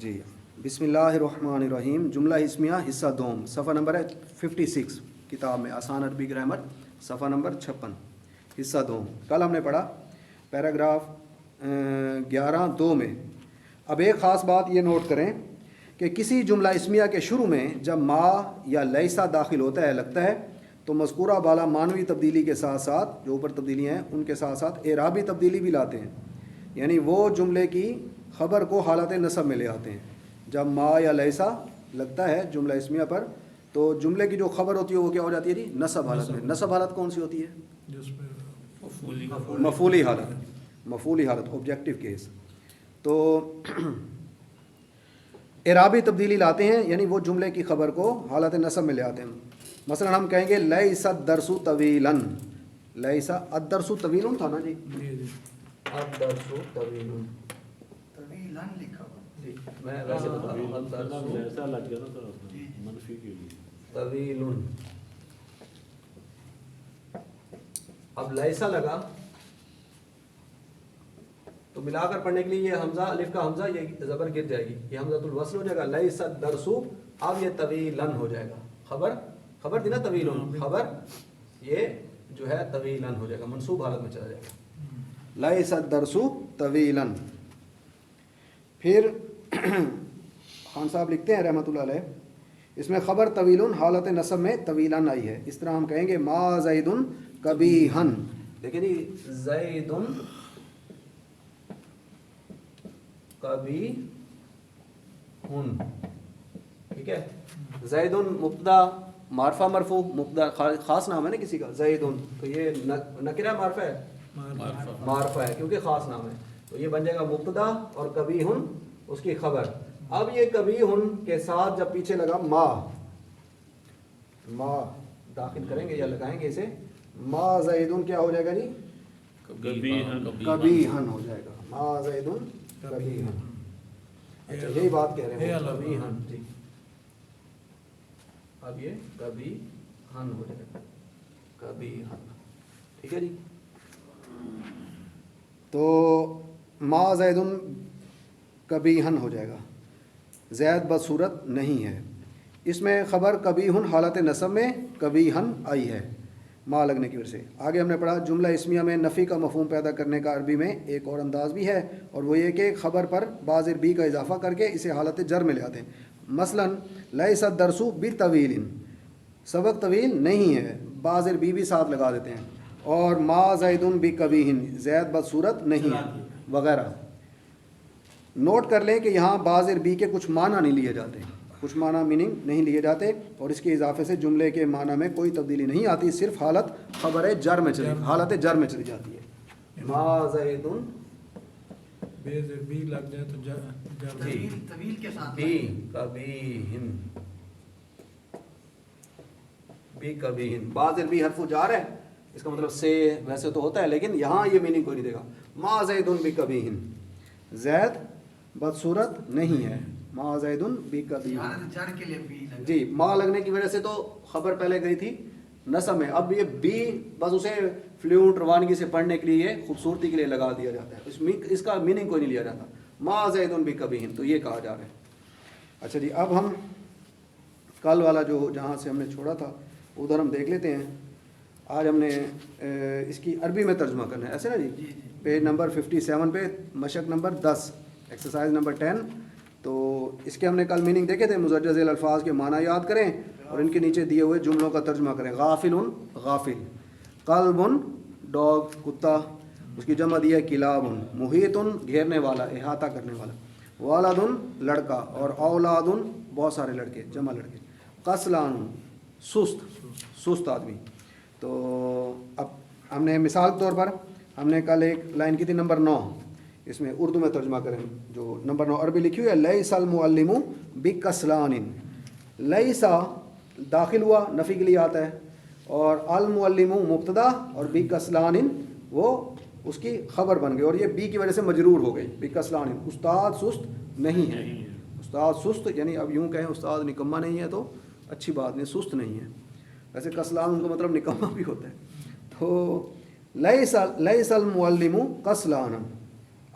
جی بسم اللہ الرحمن الرحیم جملہ اسمیہ حصہ دوم صفحہ نمبر ہے 56 کتاب میں آسان عربی گرامر صفحہ نمبر 56 حصہ دوم. کل ہم نے پڑھا پیراگراف 11(2) میں. اب ایک خاص بات یہ نوٹ کریں کہ کسی جملہ اسمیہ کے شروع میں جب ما یا لیسا داخل ہوتا ہے لگتا ہے تو مذکورہ بالا معنوی تبدیلی کے ساتھ ساتھ جو اوپر تبدیلیاں ہیں ان کے ساتھ ساتھ اعرابی تبدیلی بھی لاتے ہیں. یعنی وہ جملے کی خبر کو حالت نصب میں لے آتے ہیں. جب ما یا لیسا لگتا ہے جملہ اسمیہ پر تو جملے کی جو خبر ہوتی ہے وہ کیا ہو جاتی ہے جی؟ نصب حالت میں. نصب حالت کون سی ہوتی ہے؟ مفعولی حالت. مفعولی حالت آبجیکٹو کیس. تو اعرابی تبدیلی لاتے ہیں یعنی وہ جملے کی خبر کو حالت نصب میں لے آتے ہیں. مثلا ہم کہیں گے لیس الدرس طویلا. لیس الدرس طویل تھا نا جی؟ الدرس طویل. طویلا لکھا ہوا جی میں ویسے بتا رہا ہوں الدرس ایسا لگ گیا نا سر منفی کے لیے طویل. اب لیسا لگا تو ملا کر پڑھنے کے لیے یہ حمزہ الف کا حمزہ یہ زبر گر جائے گی, یہ حمزۃ الوصل ہو جائے گا. لیس الدرس اب یہ طویلا ہو جائے گا. خبر تھی نا طویل, خبر یہ جو ہے طویلا ہو جائے گا, منصوب حالت میں چلا جائے گا. لیس الدرس طویلا. پھر خان صاحب لکھتے ہیں رحمۃ اللہ علیہ اس میں خبر طویل حالت نصب میں طویلا آئی ہے. اس طرح ہم کہیں گے ما زید قبیحا. دیکھیں جی زید قبیح, ٹھیک ہے. زید مبتدا معرفہ مرفوع, مبتدا خاص نام ہے نا کسی کا زید, تو یہ نکرہ معرفہ ہے, معرفہ ہے کیونکہ خاص نام ہے. تو یہ بن جائے گا مبتدا اور قبیح اس کی خبر. اب یہ قبیح کے ساتھ جب پیچھے لگا ما داخل کریں گے یا لگائیں گے اسے, ما زید کیا ہو جائے گا جی؟ قبیحا ہو جائے گا. ما زید قبیحا. اچھا یہی بات کہہ رہے ہیں قبیحا. جی اب یہ قبیحا ہو جائے گا, قبیحا, ٹھیک ہے جی. تو ما زید قبیحا ہو جائے گا. زید بدصورت نہیں ہے. اس میں خبر قبیح حالت نصب میں قبیحا آئی ہے ما لگنے کی وجہ سے. آگے ہم نے پڑھا جملہ اسمیہ میں نفی کا مفہوم پیدا کرنے کا عربی میں ایک اور انداز بھی ہے, اور وہ یہ کہ خبر پر بازر بی کا اضافہ کر کے اسے حالت جر میں لے آتے ہیں. مثلا لیس الدرس بطویل, سبق طویل نہیں ہے, بازر بی بھی ساتھ لگا دیتے ہیں. اور ما زید بقبیح, زید بدصورت نہیں ہے وغیرہ. نوٹ کر لیں کہ یہاں بازر بی کے کچھ معنی نہیں لیے جاتے, کچھ معنی میننگ نہیں لیے جاتے, اور اس کے اضافے سے جملے کے معنی میں کوئی تبدیلی نہیں آتی, صرف حالت خبر جر میں چلی, حالت جر میں چلی جاتی ہے. ما زید بی لگ جائے تو طویل کے ساتھ بی قبیح, بی قبیح. بازر بی حرف جار ہے, اس کا مطلب سے ویسے تو ہوتا ہے لیکن یہاں یہ میننگ کوئی نہیں دے گا. ما زید بقبیح, زید بدصورت نہیں ہے. ما زید بقبیح. جر کے لیے بی لگا جی ما لگنے کی وجہ سے تو خبر پہلے گئی تھی نصب میں, اب یہ بی بس اسے فلوئنٹ روانگی سے پڑھنے کے لیے خوبصورتی کے لیے لگا دیا جاتا ہے, اس کا میننگ کوئی نہیں لیا جاتا. ما زید بقبیح تو یہ کہا جا رہا ہے. اچھا جی اب ہم کل والا جو جہاں سے ہم نے چھوڑا تھا ادھر ہم دیکھ لیتے ہیں. آج ہم نے اس کی عربی میں ترجمہ کرنا ہے, ایسے نا جی. پیج نمبر 57 پہ مشق نمبر 10 ایکسرسائز نمبر 10. تو اس کے ہم نے کل میننگ دیکھے تھے. مزجہ ذیل الفاظ کے معنی یاد کریں اور ان کے نیچے دیے ہوئے جملوں کا ترجمہ کریں. غافل غافل, قلب ڈاگ کتا, اس کی جمع دی ہے کلاب. محیط گھیرنے والا احاطہ کرنے والا. والد لڑکا, اور اولاد بہت سارے لڑکے جمع لڑکے. قسلان سست آدمی. تو اب ہم نے مثال کے طور پر ہم نے کل ایک لائن کی تھی نمبر 9, اس میں اردو میں ترجمہ کریں. جو نمبر 9 عربی لکھی ہوئی ہے لیس المعلم بکسلان. لیسا داخل ہوا نفی کے لیے آتا ہے, اور المعلم مبتدا اور بکسلان وہ اس کی خبر بن گئی, اور یہ بی کی وجہ سے مجرور ہو گئی. بکسلان استاد سست نہیں ہے. استاد سست یعنی اب یوں کہیں استاد نکما نہیں ہے تو اچھی بات نہیں, سست نہیں ہے. ویسے کسلان ان کا مطلب نکما بھی ہوتا ہے. تو لیس المعلم قسلانا,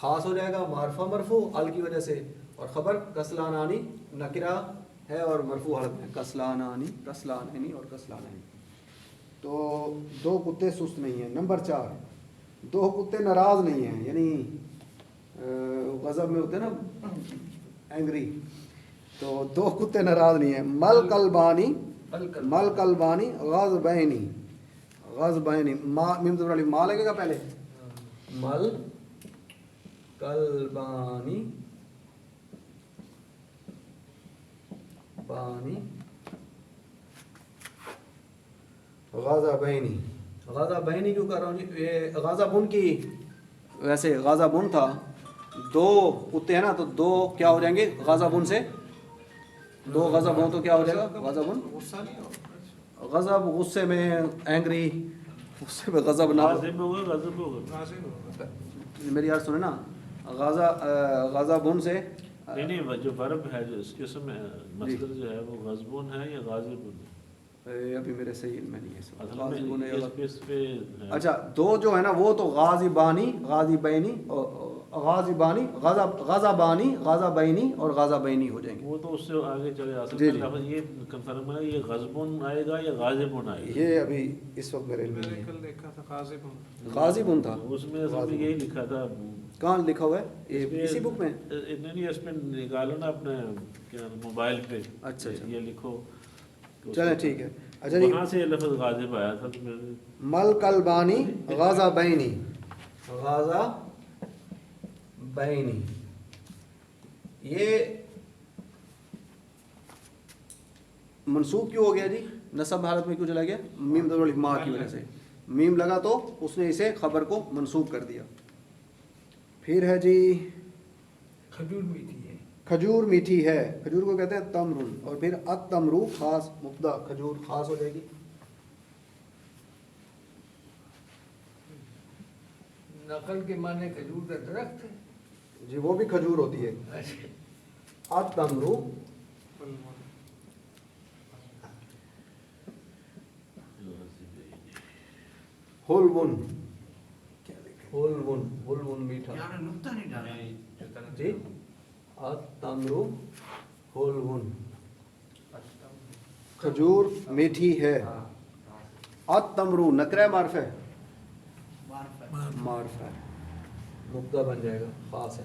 خاص ہو جائے گا معرفہ مرفوع ال کی وجہ سے، اور خبر کسلانانی نکرہ ہے اور مرفوع حالت میں کسلانانی کسلانینی اور کسلانینی۔ تو دو کتے سست نہیں ہیں۔ نمبر 4 دو کتے ناراض نہیں ہیں، یعنی غضب میں ہوتے ہیں نا اینگری، تو دو کتے ناراض نہیں ہیں۔ مل کلبانی مل کلبانی غضبینی غضبینی میم زبر الف ما لگے گا پہلے، مل کلبانی بانی غضبینی غضبینی کیوں کر رہا ہوں جی؟ یہ غضبن کی ویسے غضبن تھا، دو کتے ہیں نا تو دو کیا ہو جائیں گے غضبن سے، دو غضب ہوں تو کیا ہو جائے گا غضبن، غضب غصے میں اینگری، غصے میں غضب نہ غاضب ہوگا غضب ہوگا میری یار سنیں نا، غضبن سے نہیں نہیں، وہ جو ورب ہے جو اس قسم ہے مصدر جو ہے وہ غضبون ہے یا غاضبون ہے؟ ابھی میرے صحیح علم میں نہیں ہے اصل غاضبون ہے یا میں اس پہ ہے۔ اچھا دو جو ہے نا وہ تو غاضبانی غاضبینی غاضبانی غضبانی غضبینی اور غضبینی ہو جائیں گے۔ وہ تو اس سے آگے چلے اصل جی میں جی لفظ یہ کنفرم ہے یہ غضبون آئے گا یا غاضبون آئے گا؟ یہ ابھی اس وقت میرے علم میں نہیں ہے۔ کل دیکھا تھا غاضب غاضبن تھا، اس میں اصل میں یہی لکھا تھا، کہاں لکھا ہوا ہے یہ اسی بک میں؟ نہیں اس میں نکالو نا اپنے کیا موبائل پہ، اچھا اچھا یہ لکھو چلیں ٹھیک ہے۔ اچھا جی وہاں سے یہ لفظ غاضب آیا تھا تو میں نے مل کلبانی غضبینی غضبینی، یہ منصوب کیوں ہو گیا جی؟ نصب حالت میں کیوں چلا گیا؟ میم ضرور الف ما کی وجہ سے، میم لگا تو اس نے اسے خبر کو منصوب کر دیا۔ پھر ہے جی کھجور میٹھی ہے، کھجور میٹھی ہے، کھجور کو کہتے ہیں تمرن، اور پھر التمرو خاص مبتدا، کھجور خاص ہو جائے گی۔ نقل کے معنی کھجور کا درخت ہے۔ جی وہ بھی کھجور ہوتی ہے۔ التمرو حلون حلون حلون میٹھا یار نقطہ نہیں ڈالا جی، التمرو حلون کھجور میٹھی ہے۔ التمرو نکرہ معرف ہے، معرف ہے، مبتدا بن جائے گا خاص ہے،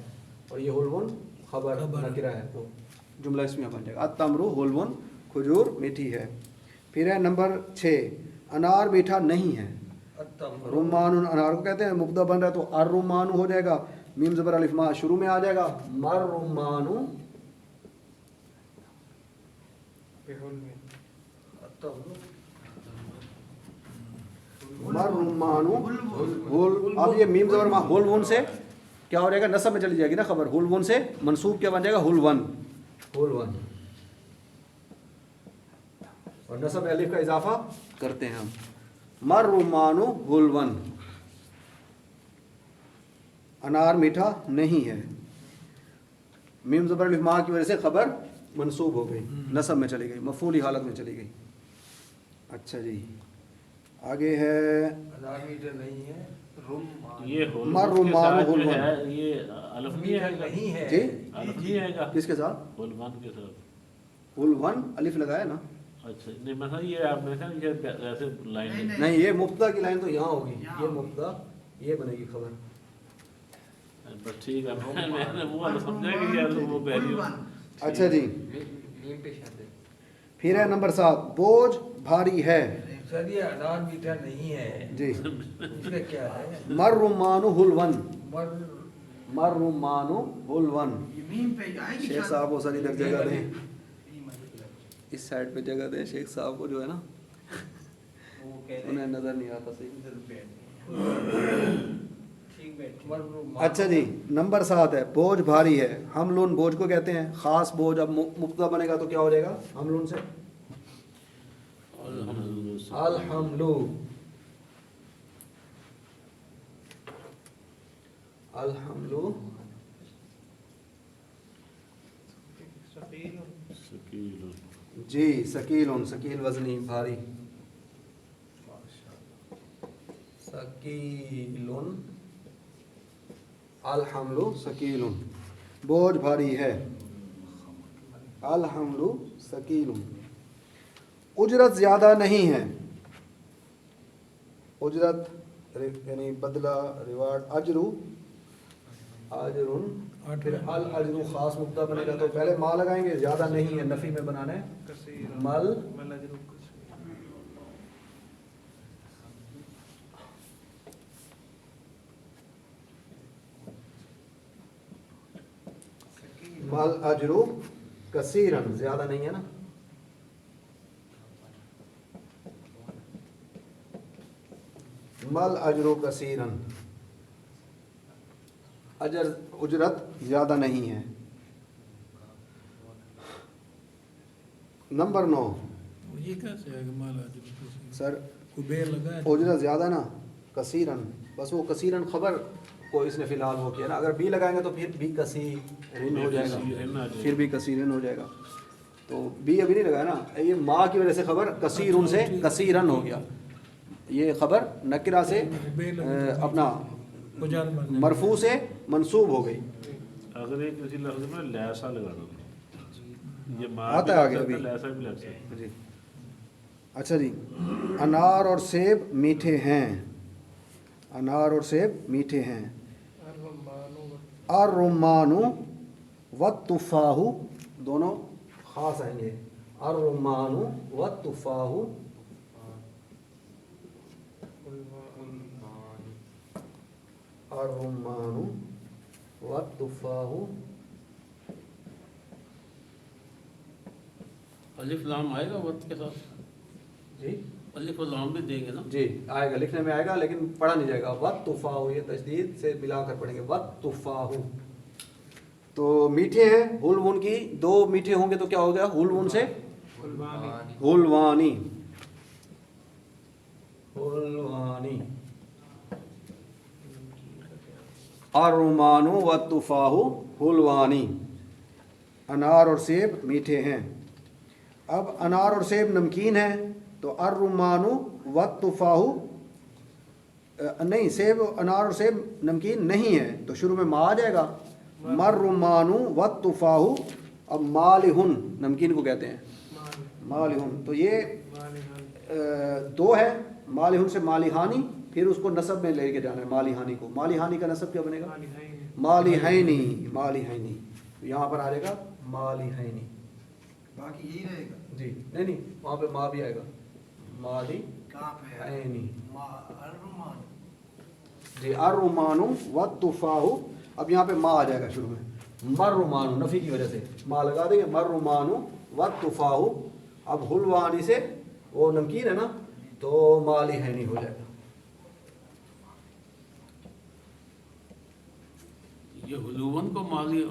اور یہ حلون خبر نکرہ ہے تو جملہ اسمیہ بن جائے گا۔ التمرو حلون کھجور میٹھی ہے۔ پھر ہے نمبر 6 انار میٹھا نہیں ہے۔ رمان انار کو کہتے ہیں، مبتدا بن رہا ہے تو الرمان ہو جائے گا، میم زبر الف ما شروع میں آ جائے گا، مر رمانو مر رمانو ہول، اب یہ میم زبر ما ہول ون سے کیا ہو جائے گا؟ نصب میں چلی جائے گی نا خبر، ہول ون سے منصوب کیا بن جائے گا؟ ہول ون، ہول ون، اور نصب الف کا اضافہ کرتے ہیں ہم، مر رمانو ہول ون، انار میٹھا نہیں ہے، میم زبر الف ما کی وجہ سے خبر منصوب ہو گئی، نصب میں چلی گئی، مفعولی حالت میں چلی گئی۔ اچھا جی آگے ہے انار میٹھا نہیں ہے، یہ مر رمان حلون، یہ الف نہیں آئے گا؟ نہیں ہے جی الف نہیں آئے گا کس کے ساتھ؟ حلوان کے ساتھ؟ ہول ون الف لگایا نا؟ اچھا نہیں مثلا یہ آپ نے کہا یہ ایسے لائن ہے نہیں یہ مبتدا کی لائن تو یہاں ہوگی، یہ مبتدا یہ بنے گی خبر۔ بس ٹھیک ہے، میں نے وہ سمجھا کہ یار وہ پہلی اچھا جی نیم پہ شاید پھر ہے نمبر 7 بوجھ بھاری ہے۔ سر یہ انار میٹھا نہیں ہے، جی اس میں کیا ہے؟ مر رمانو ہول ون، مر مر رمانو ہول ون۔ یہ میم پہ آئے گی شیخ صاحب کو سر ادھر جگہ دیں، اس سائڈ پہ جگہ دیں، شیخ صاحب کو جو ہے نا انہیں نظر نہیں آتا صحیح۔ اچھا جی نمبر 7 ہے بوجھ بھاری ہے، حملون بوجھ کو کہتے ہیں، خاص بوجھ، اب مبتدا بنے گا تو کیا ہو جائے گا؟ حملون سے الحملو، الحملو سکیل جی ثقیلون، ثقیل وزنی بھاری، ثقیلون الحمل ثقیل بوجھ بھاری ہے الحمل ثقیل اجرت زیادہ نہیں ہے اجرت یعنی بدلہ ریوارڈ اجرو اجرن پھر الاجر خاص مبتدا بنے گا تو پہلے ما لگائیں گے زیادہ نہیں ہے نفی میں بنانا ہے مل مل اجرو کثیرن زیادہ نہیں ہے نا مل اجرو کثیرن اجرت زیادہ نہیں ہے نمبر 9 یہ کیسے ہے کہ مالا جو سر کو بیر لگا ہے اجرت زیادہ نا کثیرن بس وہ کثیرن خبر کو اس نے فی الحال وہ کیا نا اگر بی لگائیں گے تو پھر بھی کثیرن ہو جائے گا پھر بھی کثیرن ہو جائے گا تو بی ابھی نہیں لگایا نا یہ ما کی وجہ سے خبر کثیرن سے کثیرن ہو گیا یہ خبر نکرہ سے اپنا مرفوع سے منصوب ہو گئی اگر ایک کسی لفظ میں لیسا لگا دو یہ ما آتا ہے آگے ابھی لیسا بھی لگ سکتا جی اچھا جی انار اور سیب میٹھے ہیں انار اور سیب میٹھے ہیں الرمان والتفاح دونوں خاص آئیں گے الرمان والتفاح الرمان والتفاح الف لام آئے گا وقت کے ساتھ جی الف و لام بھی دیں گے نا جی آئے گا لکھنے میں آئے گا لیکن پڑھا نہیں جائے گا والتفاح یہ تشدید سے ملا کر پڑھیں گے والتفاح تو میٹھے ہیں حلوان کی دو میٹھے ہوں گے تو کیا ہو گیا حلوان سے حلوانی حلوانی الرمان والتفاح حلوانی انار اور سیب میٹھے ہیں اب انار اور سیب نمکین ہیں تو الرمان والتفاح نہیں سیب انار اور سیب نمکین نہیں ہے تو شروع میں ما آ جائے گا مرمان والتفاح اب مالحن نمکین کو کہتے ہیں مالحن تو یہ دو ہے مالحن سے مالحانی پھر اس کو نسب میں لے کے جانا ہے مالحانی کو مالحانی کا نسب کیا بنے گا مالحینی مالحینی یہاں پر آ جائے گا مالحینی باقی یہی رہے گا جی نہیں وہاں پہ ما بھی آئے گا مالی کہاں پہ ہے عینی الرمان جی الرمان والتفاح اب یہاں پہ ما آ جائے گا شروع میں مرمان نفی کی وجہ سے ما لگا دیں گے مرمان والتفاح اب حلوانی سے وہ نمکین ہے نا تو مالی ہے نہیں ہو جائے گا یہ حلوون کو مالی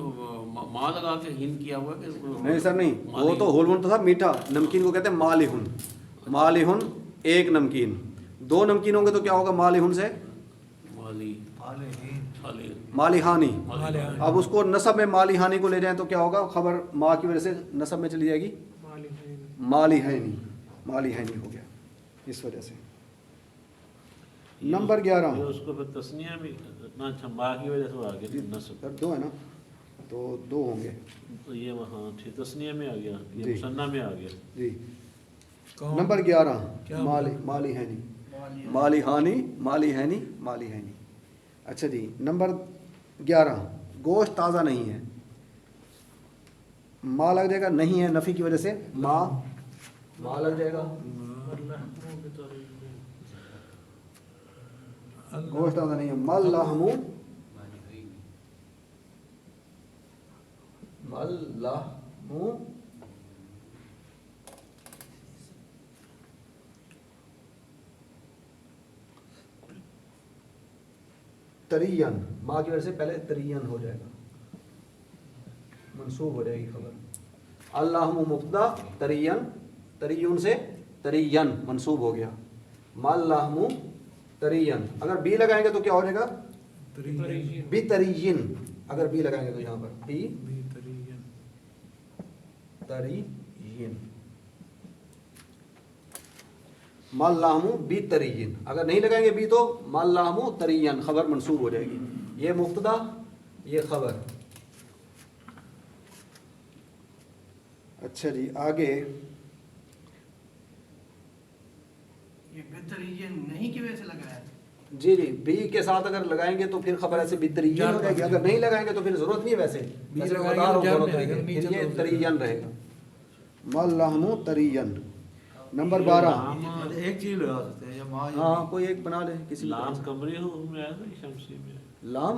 ما لگا کے ہن کیا ہوا کہ نہیں سر نہیں وہ تو حلون تو تھا میٹھا نمکین کو کہتے ہیں مالحن مالحن ایک نمکین دو نمکین ہوں گے تو کیا ہوگا مالحن سے مالی مالحانی اب اس کو نسب میں مالحانی کو لے جائیں تو کیا ہوگا خبر ما کی وجہ سے نسب میں چلی جائے گی مالحینی مالحینی ہو گیا اس وجہ سے نمبر 11 ہے اس کو پھر تسنیہ بھی اتنا اچھا ما کی وجہ سے وہ آگے نصب سر دو ہے نا تو دو ہوں گے تو یہ وہاں ٹھیک تسنیہ میں آ گیا جی۔ یہ مثنیٰ میں آ گیا جی کون؟ نمبر 11 کیا مالحینی مالحانی مالحینی مالحینی اچھا جی نمبر 11 گوشت تازہ نہیں ہے ما لگ جائے گا نہیں ہے نفی کی وجہ سے ما لگ جائے گا گوشت تازہ نہیں ہے مل لحم مل لحم ترین ما کی وجہ سے پہلے ترین ہو جائے گا منصوب ہو جائے گی خبر اللہم مبتدا ترین ترین سے ترین منصوب ہو گیا مال لحم ترین اگر بی لگائیں گے تو کیا ہو جائے گا بی ترین اگر بی لگائیں گے تو یہاں پر بی ترین مال لحم بی ترین اگر نہیں لگائیں گے بی تو مال لحم ترین خبر منصوب ہو جائے گی یہ مبتدا یہ خبر. اچھا جی آگے یہ بہترین نہیں کی وجہ سے لگایا ہے. جی جی بی کے ساتھ اگر لگائیں گے تو پھر خبر ایسے بترین ہو جائے گی. اگر نہیں لگائیں گے تو پھر ضرورت نہیں ہے. ویسے بی ویسے لگائیں بتا رہا ہوں گے تو دونوں جان میں آئے گا، طریقے. نیچے پھر یہ تو ترین رہے گا. ملحم ترین. نمبر 12. ایک چیز لگا سکتے ہیں یا ماں ہاں کوئی ایک بنا لیں کسی بھی لام طرح سے. قمری ہو میں آیا تھا شمسی میں. لام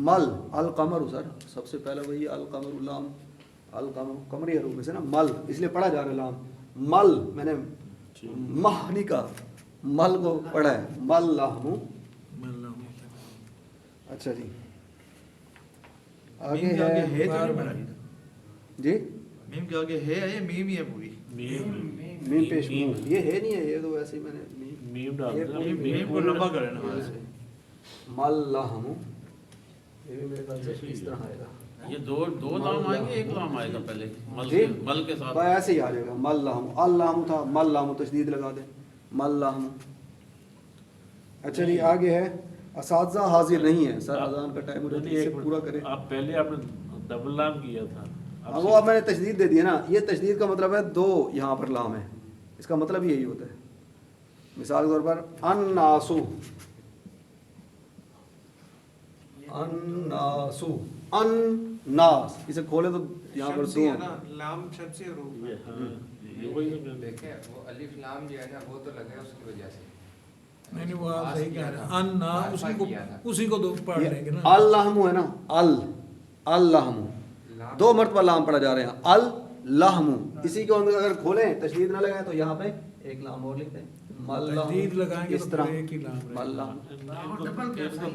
مل القمر سر سب سے پہلا وہی القمر. لام القمر قمری حروف میں سے نا مل اس لیے پڑھا جا رہا ہے لام. مل میں نے مہ نہیں کہا, مل کو پڑھا ہے. مل لہم. اچھا جی آگے میم کے آگے ہے ہے تو نہیں بنا جی میم کے آگے ہے یا میم ہی ہے پوری میم پیش میم. یہ ہے نہیں ہے, یہ تو ویسے ہی میں نے میم ڈال یہ دیا. پوری میم کو لمبا کرے نا یہ سے. مل لہم یہ بھی میرے خیال سے اس طرح آئے گا. یہ دو لام آئیں گے, ایک لام آئے گا پہلے جی مل کے ساتھ. بھائی ایسے ہی آ جائے گا. مل لہم اللہم تھا مل لہم تشدید لگا دیں مل لہم. اچھا جی آگے ہے اساتذہ حاضر نہیں ہے. سر اذان کا ٹائم ہو رہا ہے, اسے پورا کریں. آپ پہلے آپ نے ڈبل لام کیا تھا. ہاں وہ اب میں نے تشدید دے دیا نا. یہ تشدید کا مطلب ہے دو یہاں پر لام ہے, اس کا مطلب یہی ہوتا ہے. مثال کے طور پر الناسو الناسو الناس, اسے کھولے تو یہاں پر دو لام شمسی حروف ہے. یہ وہی تو میں نے دیکھیں وہ الف لام جو ہے نا وہ تو لگا اس کی وجہ سے. نہیں وہ آپ صحیح کہہ رہے ہیں. ان نا اسی کو دو پڑھ لیں گے نا. اللہم ہے نا اللہم دو مرتبہ لام پڑھا جا رہے ہیں. اللہم اسی کو اگر کھولیں تشدید نہ لگائیں تو یہاں پہ ایک لام اور لکھتے ہیں. تشدید لگائیں گے اس تو طرح پھر ایک ہی لام رہے گا. ملہم.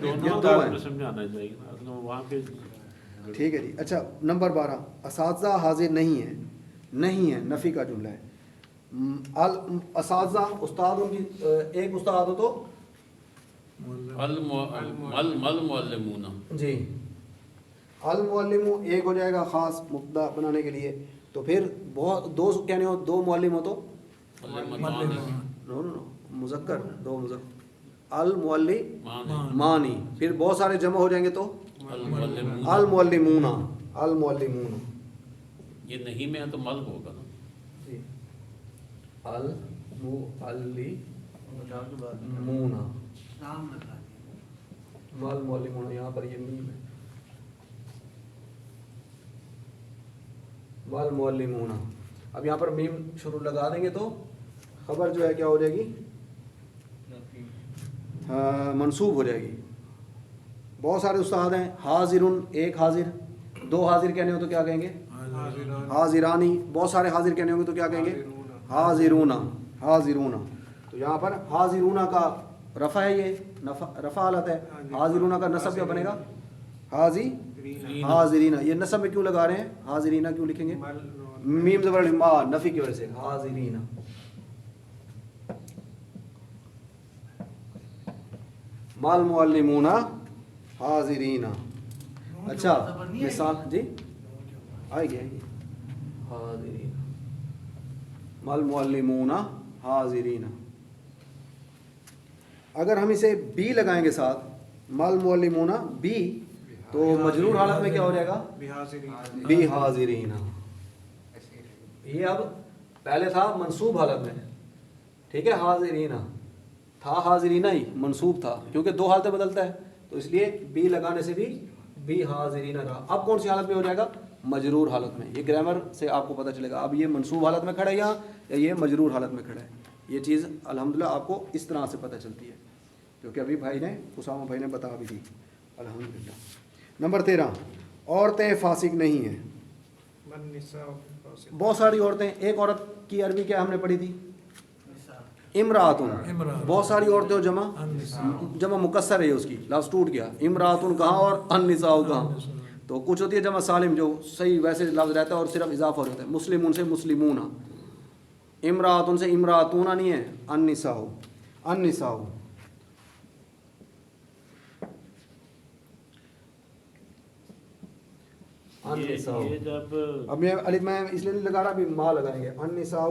دونوں دو ہیں. میں سمجھانا چاہیے نا, اصل میں وہاں پہ ٹھیک ہے جی. اچھا نمبر 12 اساتذہ حاضر نہیں ہے. نہیں ہے نفی کا جملہ ہے. اساتذہ استاد ان کی ایک استاد ہو تو المعلمون جی المعلم ایک ہو جائے گا خاص مبتدا بنانے کے لیے. تو پھر بہت دو کہنے ہو دو معلم ہو تو نو نو مذکر دو مذکر المعلمانی. پھر بہت سارے جمع ہو جائیں گے تو المعلمون المعلمون. یہ نہیں میں ہے تو مل ہوگا نا. جی المعلمون نام لگا دیا. مال معلمون یہاں پر یہ میم ہے. مال معلمون. اب یہاں پر میم شروع لگا دیں گے تو خبر جو ہے کیا ہو جائے گی منصوب ہو جائے گی. بہت سارے استاد ہیں. حاضرن ایک حاضر. دو حاضر کہنے ہو تو کیا کہیں گے حاضرانی. بہت سارے حاضر کہنے ہوں گے تو کیا کہیں گے حاضرون حاضرون. تو یہاں پر حاضرون کا رفع ہے, یہ رفع حالت ہے. حاضرون کا نصب کیا بنے گا حاضرین. یہ نصب میں کیوں لگا رہے ہیں حاضرین کیوں لکھیں گے میم زبر ما نفی کی وجہ سے حاضرین. مال معلمون حاضرین. اچھا مثال جی آئے گی حاضرین مال معلمون حاضرین. اگر ہم اسے بی لگائیں گے ساتھ مال معلمون بی تو مجرور حالت میں کیا ہو جائے گا بی حاضرین. یہ اب پہلے تھا منصوب حالت میں, ٹھیک ہے حاضرین تھا حاضرین ہی منصوب تھا کیونکہ دو حالتیں بدلتا ہے تو اس لیے بی لگانے سے بھی بی حاضرین رہا. اب کون سی حالت میں ہو جائے گا مجرور حالت میں. یہ گرامر سے آپ کو پتہ چلے گا اب یہ منصوب حالت میں کھڑا ہے یا یہ مجرور حالت میں کھڑا ہے. یہ چیز الحمدللہ آپ کو اس طرح سے پتہ چلتی ہے کیونکہ ابھی بھائی نے اسامہ بھائی نے بتا بھی دی الحمدللہ. نمبر 13 عورتیں فاسق نہیں ہیں. بہت ساری عورتیں. ایک عورت کی عربی کیا ہم نے پڑھی تھی امراتن. بہت ساری عورتیں ہو جمع مکسر ہے اس کی لفظ ٹوٹ گیا. امراتن کہاں اور النساء کہاں. تو کچھ ہوتی ہے جمع سالم جو صحیح ویسے لفظ رہتا ہے اور صرف اضافہ ہو جاتا ہے. مسلمون سے مسلمون. امراتن سے امراتون نہیں ہے النساء النساء. یہ جب اب میں الف میں اس لیے نہیں لگا رہا ابھی ماں لگائیں گے. النساء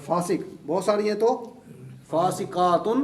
فاسق بہت ساری ہیں تو فاسقاتن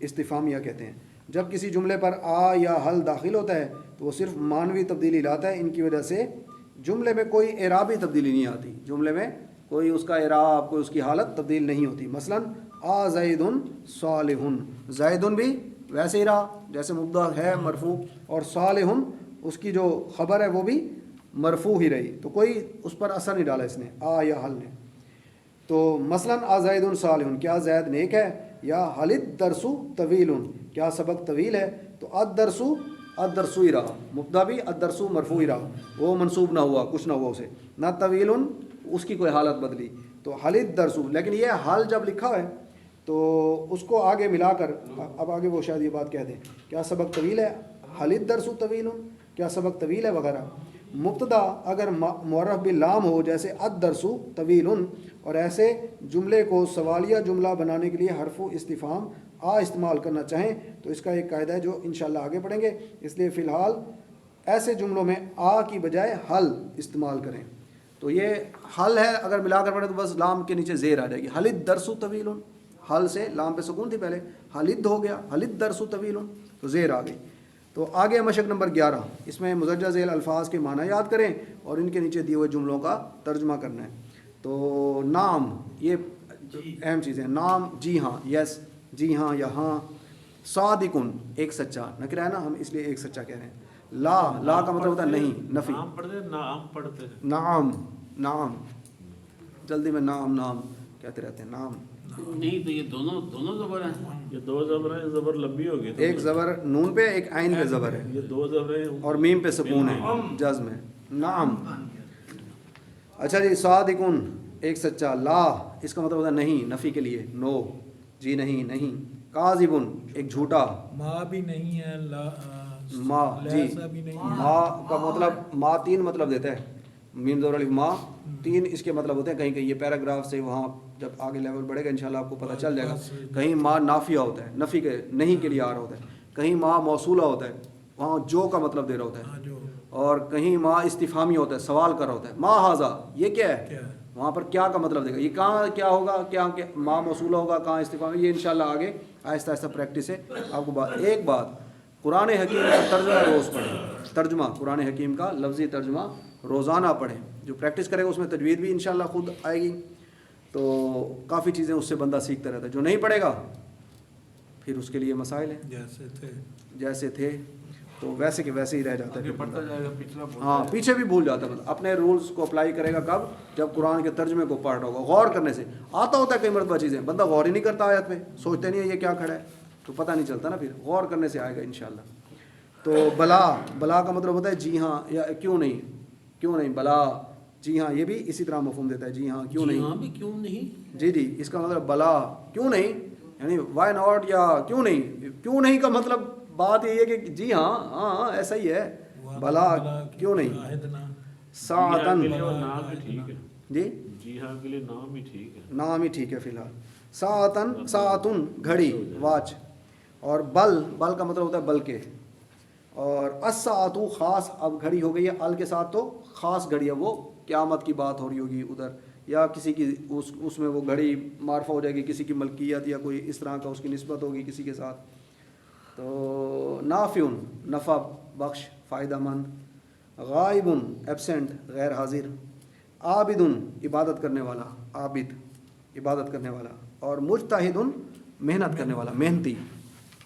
استفہامیہ کہتے ہیں. جب کسی جملے پر آ یا حل داخل ہوتا ہے تو وہ صرف معنوی تبدیلی لاتا ہے. ان کی وجہ سے جملے میں کوئی اعرابی تبدیلی نہیں آتی. جملے میں کوئی اس کا اعراب، کوئی اس کی حالت تبدیل نہیں ہوتی. مثلا آ زید صالح، زید بھی ویسے ہی رہا جیسے مبتدا ہے مرفوع، اور صالح اس کی جو خبر ہے وہ بھی مرفوع ہی رہی، تو کوئی اس پر اثر نہیں ڈالا اس نے آ یا حل نے. تو مثلا آ زید صالح، کیا زید نیک ہے؟ یا حل الدرس طویل، کیا سبق طویل ہے؟ تو الدرس ہی رہا، مبتدا بھی الدرس مرفوع ہی رہا، وہ منصوب نہ ہوا، کچھ نہ ہوا اسے، نہ طویل اس کی کوئی حالت بدلی. تو حل الدرس، لیکن یہ حل جب لکھا ہے تو اس کو آگے ملا کر، اب آگے وہ شاید یہ بات کہہ دیں کیا سبق طویل ہے، حل الدرس طویل، کیا سبق طویل ہے وغیرہ. مبتدا اگر معرف باللام ہو جیسے الدرس طویل، اور ایسے جملے کو سوالیہ جملہ بنانے کے لیے حرف استفہام آ استعمال کرنا چاہیں تو اس کا ایک قاعدہ ہے جو انشاءاللہ آگے پڑھیں گے. اس لیے فی الحال ایسے جملوں میں آ کی بجائے حل استعمال کریں. تو یہ حل ہے، اگر ملا کر پڑھیں تو بس لام کے نیچے زیر آ جائے گی. حل الدرس طویل، حل سے لام پہ سکون تھی پہلے، حلد ہو گیا، حل الدرس طویل، تو زیر آ گئی. تو آگے مشق نمبر 11، اس میں مزجہ ذیل الفاظ کے معنی یاد کریں اور ان کے نیچے دیے ہوئے جملوں کا ترجمہ کرنا ہے. تو نام، یہ اہم چیزیں، نام جی ہاں، یس، جی ہاں یا ہاں. صادقن، ایک سچا، نکرہ ہے نا، ہم اس لیے ایک سچا کہہ رہے ہیں. لا کا مطلب ہوتا ہے نہیں، نفی. نام پڑھتے ہیں، نام پڑھتے ہیں. نعم، جلدی میں نام کہتے رہتے ہیں. نام نہیں تو یہ دونوں زبر ہیں. یہ دو زبر ہیں، زبر لمبی ہوگی. ایک زبر نون پہ، ایک عین پہ زبر ہے، یہ دو زبریں اور میم پہ سکون ہے، جزم ہے. نعم. اچھا جی، صادقن ایک سچا. لا اس کا مطلب ہوتا ہے نہیں، نفی کے لیے، نو، جی نہیں. کاذبن ایک جھوٹا. ماں بھی نہیں ہے، ماں جی، لیسا بھی نہیں ہے. ماں کا مطلب، ماں تین مطلب دیتا ہے، میم زبر الف ماں، تین اس کے مطلب ہوتے ہیں. کہیں یہ پیراگراف سے وہاں جب آگے لیول بڑھے گا انشاءاللہ آپ کو پتہ چل جائے گا. کہیں ماں نافیہ ہوتا ہے، نفی کے نہیں کے لیے آ رہا ہوتا ہے. کہیں ماں موصولہ ہوتا ہے، وہاں جو کا مطلب دے رہا ہوتا ہے. اور کہیں ماں استفہامی ہوتا ہے، سوال کر رہا ہوتا ہے. ما ھذا، یہ کیا ہے؟ وہاں پر کیا کا مطلب دے گا. یہ کہاں کیا ہوگا، کیا ماں موصولہ ہوگا، کہاں استفہامی. یہ انشاءاللہ آگے آہستہ آہستہ پریکٹس ہے آپ کو. ایک بات، قرآن حکیم کا ترجمہ روز پڑھیں. ترجمہ قرآن حکیم کا لفظی ترجمہ روزانہ پڑھیں. جو پریکٹس کرے گا اس میں تجوید بھی انشاءاللہ خود آئے گی. تو کافی چیزیں اس سے بندہ سیکھتا رہتا ہے. جو نہیں پڑھے گا پھر اس کے لیے مسائل ہیں. جیسے تھے تو ویسے کے ویسے ہی رہ جاتا ہے. پڑھتا جائے گا، پچھلا ہاں پیچھے بھی بھول جاتا ہے. مطلب اپنے رولز کو اپلائی کرے گا کب؟ جب قرآن کے ترجمے کو پڑھ رہا ہوگا. غور کرنے سے آتا ہوتا ہے کئی مرتبہ چیزیں، بندہ غور ہی نہیں کرتا آیت پہ، سوچتے نہیں ہے یہ کیا کھڑا ہے، تو پتہ نہیں چلتا نا. پھر غور کرنے سے آئے گا انشاءاللہ. تو بلا کا مطلب ہوتا ہے جی ہاں یا کیوں نہیں. بلا جی ہاں، یہ بھی اسی طرح مفہوم دیتا ہے. جی ہاں کیوں نہیں. جی ہاں بھی کیوں نہیں. جی اس کا مطلب بلا کیوں نہیں، یعنی وائی ناٹ یا کیوں نہیں. کیوں نہیں کا مطلب بات یہ ہے کہ جی ہاں ایسا ہی ہے. بلا کیوں نہیں. ساعتن، نام بھی ٹھیک ہے. جی ہاں کے لیے نام ہی ٹھیک ہے. نام ہی ٹھیک ہے فی الحال. ساعتن گھڑی، واچ. اور بل کا مطلب ہوتا ہے بلکہ. اور الساعۃ خاص، اب گھڑی ہو گئی ہے ال کے ساتھ تو خاص گھڑی ہے، وہ قیامت کی بات ہو رہی ہوگی ادھر، یا کسی کی اس میں وہ گھڑی معرفہ ہو جائے گی، کسی کی ملکیت یا کوئی اس طرح کا اس کی نسبت ہوگی کسی کے ساتھ. تو نافعن نفع بخش، فائدہ مند. غائبن ایبسینٹ، غیر حاضر. عابدن عبادت کرنے والا، عابد عبادت کرنے والا. اور مجتہدن محنت کرنے والا، محنتی،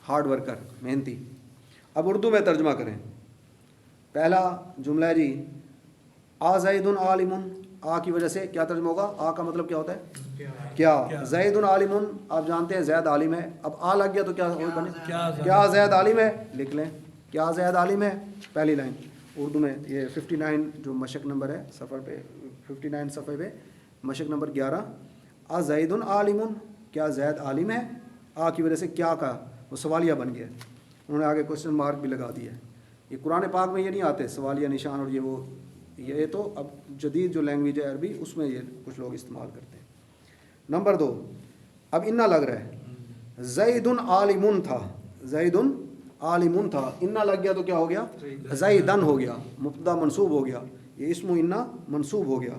ہارڈ ورکر، محنتی. اب اردو میں ترجمہ کریں. پہلا جملہ ہے جی آ زیدن عالم. آ کی وجہ سے کیا ترجمہ ہوگا؟ آ کا مطلب کیا ہوتا ہے؟ کیا. زیدن عالم، آپ جانتے ہیں زید عالم ہے. اب آ لگ گیا تو کیا بنے؟ کیا زید عالم ہے. لکھ لیں کیا زید عالم ہے. پہلی لائن اردو میں یہ 59 جو مشق نمبر ہے صفحہ پہ، 59 صفحے پہ مشق نمبر 11. آ زیدن عالم، کیا زید عالم ہے. آ کی وجہ سے کیا کا وہ سوالیہ بن گیا. انہوں نے آگے کوشچن مارک بھی لگا دیا ہے. یہ قرآن پاک میں یہ نہیں آتے سوالیہ نشان اور یہ تو اب جدید جو لینگویج ہے عربی اس میں یہ کچھ لوگ استعمال کرتے ہیں. نمبر 2، اب انا لگ رہا ہے. زیدن عالمن تھا، زیدن عالمن تھا. انا لگ گیا تو کیا ہو گیا؟ زیدن ہو گیا، مبتدا منصوب ہو گیا. یہ اسم انا منصوب ہو گیا.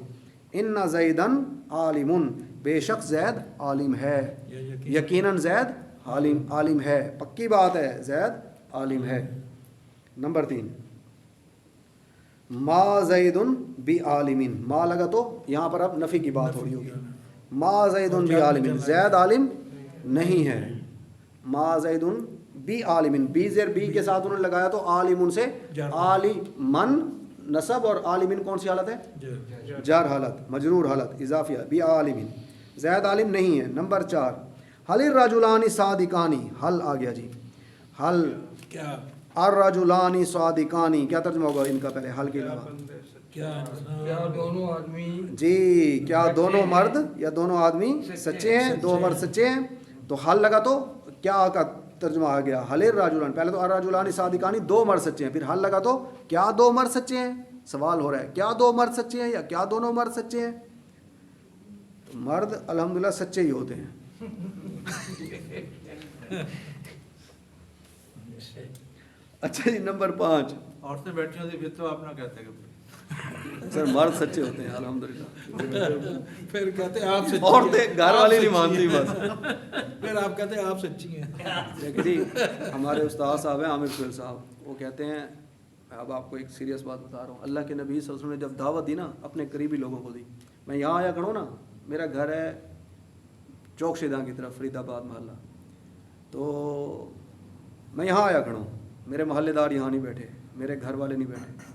ان زیدن عالمن، بے شک زید عالم ہے. یقیناً زید عالم ہے، پکی بات ہے، زید عالم ہے۔ نمبر 3 ما زید بعالم، ما لگا تو یہاں پر اب نفی کی بات ہو رہی ہوگی، ما زید بعالم، زید عالم نہیں ہے، ما زید بعالم، بی زیر بی کے ساتھ انہوں نے لگایا تو عالم سے عالمن نصب، اور عالمین کون سی حالت ہے؟ جار حالت، مجرور حالت، اضافیہ، بعالم، زید عالم نہیں ہے۔ نمبر 4 حل الرجلان صادقانی، حل آ گیا جی، حل کیا الرجلان صادقانی کیا ترجمہ ہوگا ان کا پہلے حل کے علاوہ؟ کیا دونوں آدمی جی کیا دونوں مرد یا دونوں آدمی سچے ہیں، دو مرد سچے ہیں، تو حل لگا تو کیا کا ترجمہ آ گیا، حل الرجلان، پہلے تو الرجلان صادقانی دو مرد سچے ہیں، پھر حل لگا تو کیا دو مرد سچے ہیں، سوال ہو رہا ہے کیا دو مرد سچے ہیں یا کیا دونوں مرد سچے ہیں؟ تو مرد الحمدللہ سچے ہی ہوتے ہیں۔ اچھا جی نمبر 5 عورتیں بیٹھی ہوتی پھر تو آپ نہ کہتے کہ سر مرد سچے ہوتے ہیں الحمدللہ، پھر کہتے ہیں آپ سچی ہیں، عورتیں گھر والی نہیں آپ مانتی سچی ہیں۔ بس۔ پھر آپ کہتے ہیں آپ سچی ہیں۔ دیکھیں جی ہمارے استاد صاحب ہیں عامر سہیل صاحب، وہ کہتے ہیں، اب آپ کو ایک سیریس بات بتا رہا ہوں، اللہ کے نبی صلی اللہ علیہ وسلم نے جب دعوت دی نا اپنے قریبی لوگوں کو دی، میں یہاں آیا کروں نا، میرا گھر ہے چوک شیداں کی طرف فرید آباد محلہ، تو میں یہاں آیا کروں، میرے محلے دار یہاں نہیں بیٹھے، میرے گھر والے نہیں بیٹھے،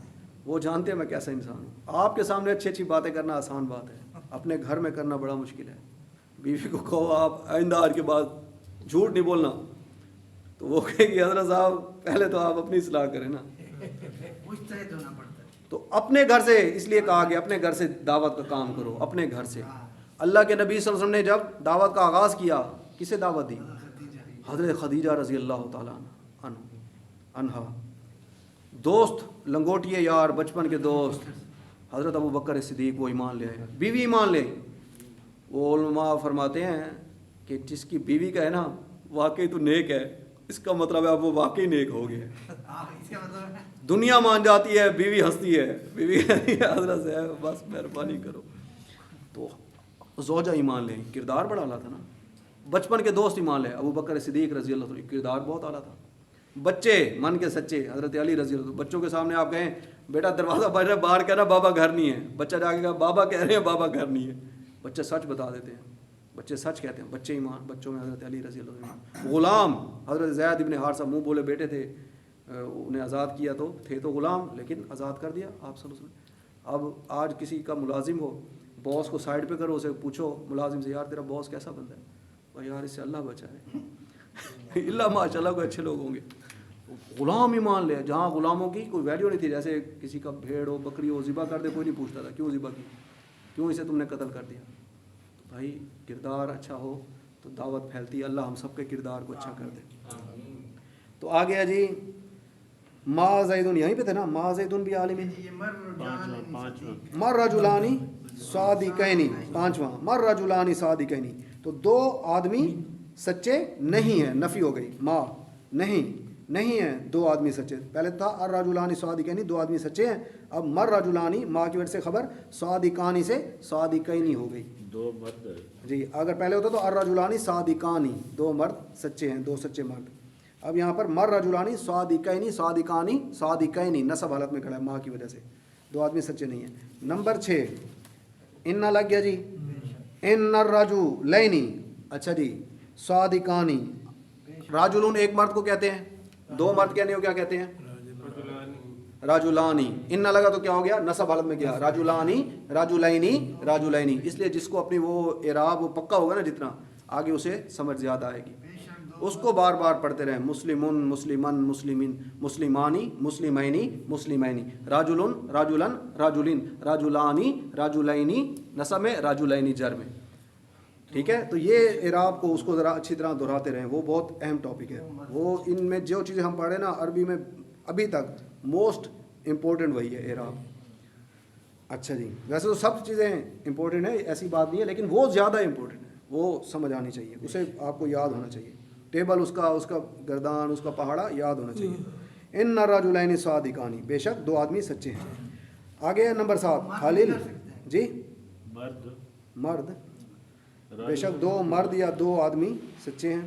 وہ جانتے ہیں میں کیسا انسان ہوں۔ آپ کے سامنے اچھی اچھی باتیں کرنا آسان بات ہے، اپنے گھر میں کرنا بڑا مشکل ہے۔ بیوی کو کہو آپ آئندہ آج کے بعد جھوٹ نہیں بولنا، تو وہ کہے گی حضرت صاحب پہلے تو آپ اپنی اصلاح کریں نا۔ مجتہد ہونا پڑتا ہے۔ تو اپنے گھر سے، اس لیے کہا گیا اپنے گھر سے دعوت کا کام کرو، اپنے گھر سے۔ اللہ کے نبی صلی اللہ علیہ وسلم نے جب دعوت کا آغاز کیا کسے دعوت دی؟ حضرت خدیجہ رضی اللہ تعالیٰ عنہا، دوست لنگوٹیے یار بچپن کے دوست حضرت ابو بکر صدیق، وہ ایمان لے آئے، بیوی ایمان لے۔ وہ علماء فرماتے ہیں کہ جس کی بیوی کا ہے نا واقعی تو نیک ہے، اس کا مطلب ہے اب وہ واقعی نیک ہو گئے۔ اس کا مطلب ہے دنیا مان جاتی ہے، بیوی ہنستی ہے، بیوی حضرت صاحب بس مہربانی کرو۔ تو زوجہ ایمان لے، کردار بڑا اعلیٰ تھا نا، بچپن کے دوست ایمان لے، ابو بکر صدیق رضی اللہ عنہ، کردار بہت اعلیٰ تھا۔ بچے من کے سچے، حضرت علی رضی اللہ عنہ، بچوں کے سامنے آپ کہیں بیٹا دروازہ بج رہا ہے، باہر کہنا بابا گھر نہیں ہے، بچہ جا کے کہا بابا کہہ رہے ہیں بابا گھر نہیں ہے، بچے سچ بتا دیتے ہیں، بچے سچ کہتے ہیں، بچے ایمان، بچوں میں حضرت علی رضی اللہ عنہ۔ غلام حضرت زید ابن حارثہ منہ بولے بیٹے تھے، انہیں آزاد کیا تو تھے تو غلام، لیکن آزاد کر دیا آپ صلی اللہ علیہ وسلم۔ اب آج کسی کا ملازم ہو، باس کو سائڈ پہ کرو، اسے پوچھو ملازم سے یار تیرا باس کیسا بندہ ہے، اور یار اس سے اللہ بچائے، اللہ ماشاء اللہ کوئی اچھے لوگ ہوں گے۔ غلام ایمان لے، جہاں غلاموں کی کوئی ویلیو نہیں تھی، جیسے کسی کا بھیڑ ہو بکری ہو ذبح کر دے کوئی نہیں پوچھتا تھا کیوں ذبح کی، کیوں اسے تم نے قتل کر دیا۔ تو بھائی کردار اچھا ہو تو دعوت پھیلتی ہے، اللہ ہم سب کے کردار کو اچھا کر دے۔ تو آ گیا جی ما زیدن، یہیں پہ تھے نا، ما زیدن بعالم، یہ مر مر رجلانی صادقین، پانچواں مر رجلانی صادقین، تو دو آدمی سچے نہیں ہیں، نفی ہو گئی، ما نہیں ہیں دو آدمی سچے، پہلے تھا الرجلان صادقین دو آدمی سچے ہیں، اب مر رجلانی ما کی وجہ سے خبر صادقانی سے صادقین ہو گئی، دو مرد ہے۔ جی اگر پہلے ہوتا تو الرجلان صادقانی دو مرد سچے ہیں، دو سچے مرد، اب یہاں پر مر رجلان صادقین صادقانی صادقین نصب حالت میں کھڑا ہے ما کی وجہ سے، دو آدمی سچے نہیں ہیں۔ نمبر 6 ان لگ گیا جی، ان الرجلین، اچھا جی صادقانی، راجلون ایک مرد کو کہتے ہیں، دو مرد کہنے کو کیا کہتے ہیں؟ راجلانی، ان لگا تو کیا ہو گیا نصب حالت میں کیا، راجلانی راجلینی، اس لیے جس کو اپنی وہ اعراب وہ پکا ہوگا نا جتنا آگے اسے سمجھ زیادہ آئے گی، اس کو بار بار پڑھتے رہیں، مسلمن مسلمن مسلمین مسلمانی مسلمینی مسلمینی، راجلن راجلن راجلین راجلانی راجلینی نصب میں راجلینی جر میں، ٹھیک ہے۔ تو یہ اعراب کو اس کو ذرا اچھی طرح دہراتے رہیں، وہ بہت اہم ٹاپک ہے، وہ ان میں جو چیزیں ہم پڑھ رہے ہیں نا عربی میں ابھی تک موسٹ امپورٹنٹ وہی ہے اعراب۔ اچھا جی ویسے تو سب چیزیں امپورٹنٹ ہیں، ایسی بات نہیں ہے، لیکن وہ زیادہ امپورٹنٹ ہے، وہ سمجھ آنی چاہیے، اسے آپ کو یاد ہونا چاہیے، ٹیبل اس کا گردان اس کا پہاڑا یاد ہونا چاہیے۔ ان الرجلین صادقان، بے شک دو آدمی سچے ہیں۔ آگے نمبر 7 خالل جی مرد مرد، بے شک دو مرد یا دو آدمی سچے ہیں۔